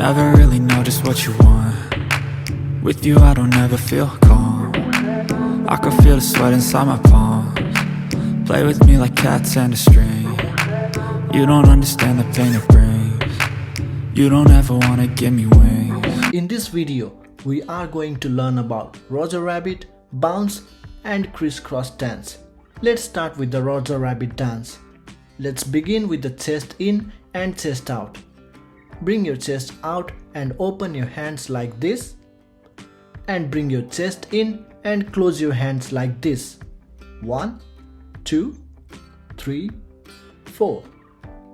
Never really know just what you want. With you I don't ever feel calm. I can feel the sweat inside my palms. Play with me like cats and a string. You don't understand the pain it brings. You don't ever wanna give me wings. In this video, we are going to learn about Roger Rabbit, bounce and Criss Cross dance. Let's start with the Roger Rabbit dance. Let's begin with the chest in and chest out. Bring your chest out and open your hands like this. And bring your chest in and close your hands like this. 1, 2, 3, 4.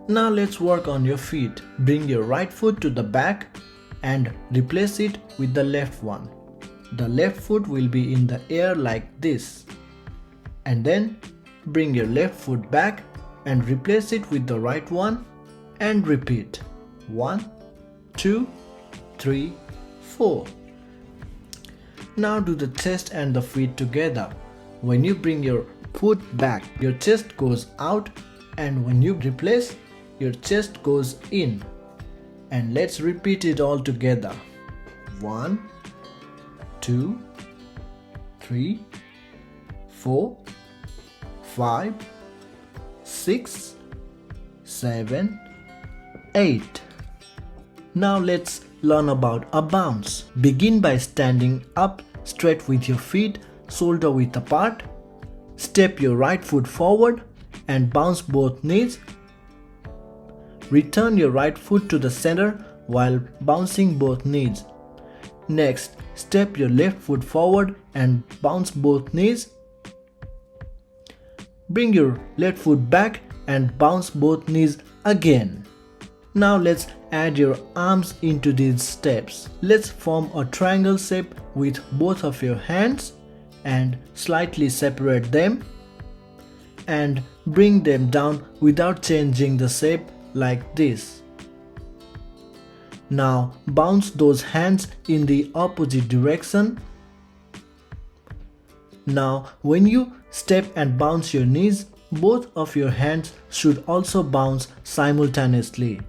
Now let's work on your feet. Bring your right foot to the back and replace it with the left one. The left foot will be in the air like this. And then bring your left foot back and replace it with the right one and repeat. 1, 2, 3, 4. Now do the chest and the feet together. When you bring your foot back, your chest goes out, and when you replace, your chest goes in. And let's repeat it all together. 1, 2, 3, 4, 5, 6, 7, 8. Now let's learn about a bounce. Begin by standing up straight with your feet shoulder width apart. Step your right foot forward and bounce both knees. Return your right foot to the center while bouncing both knees. Next, step your left foot forward and bounce both knees. Bring your left foot back and bounce both knees again. Now let's add your arms into these steps. Let's form a triangle shape with both of your hands and slightly separate them and bring them down without changing the shape like this. Now bounce those hands in the opposite direction. Now when you step and bounce your knees, both of your hands should also bounce simultaneously.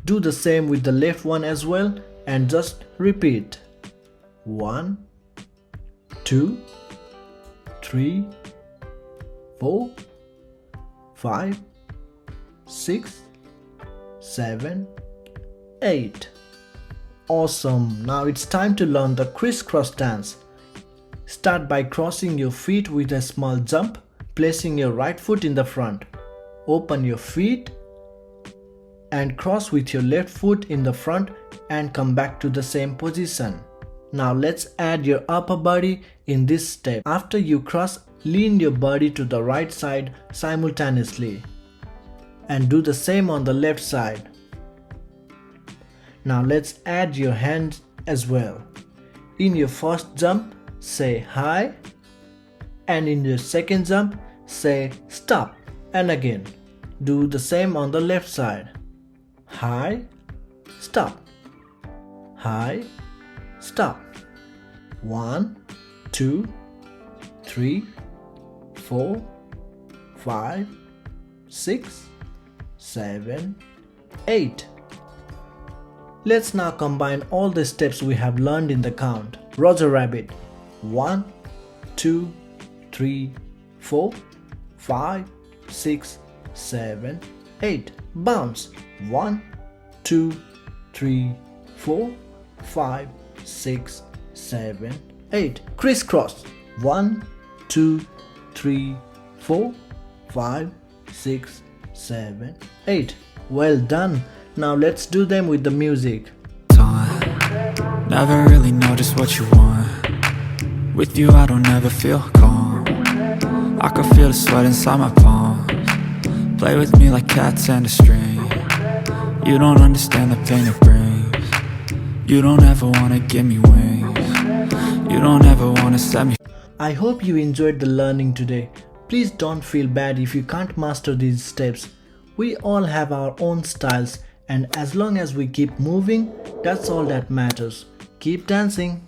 Do the same with the left one as well and just repeat. 1, 2, 3, 4, 5, 6, 7, 8. Awesome! Now it's time to learn the Criss Cross dance. Start by crossing your feet with a small jump, placing your right foot in the front. Open your feet and cross with your left foot in the front and come back to the same position. Now let's add your upper body in this step. After you cross, lean your body to the right side simultaneously and do the same on the left side. Now let's add your hands as well. In your first jump, say hi, and in your second jump, say stop, and again do the same on the left side. High, stop, high, stop. 1, 2, 3, 4, 5, 6, 7, 8. Let's now combine all the steps we have learned in the count. Roger Rabbit. 1, 2, 3, 4, 5, 6, 7, 8. Bounce. 1, 2, 3, 4, 5, 6, 7, 8. Criss cross. 1, 2, 3, 4, 5, 6, 7, 8. Well done. Now let's do them with the music. Never really know just what you want. With you I don't ever feel calm. I can feel the sweat inside my palms. Play with me like cats and a string. You don't understand the pain it brings. You don't ever wanna give me wings. You don't ever wanna set me. I hope you enjoyed the learning today. Please don't feel bad if you can't master these steps. We all have our own styles, and as long as we keep moving, that's all that matters. Keep dancing.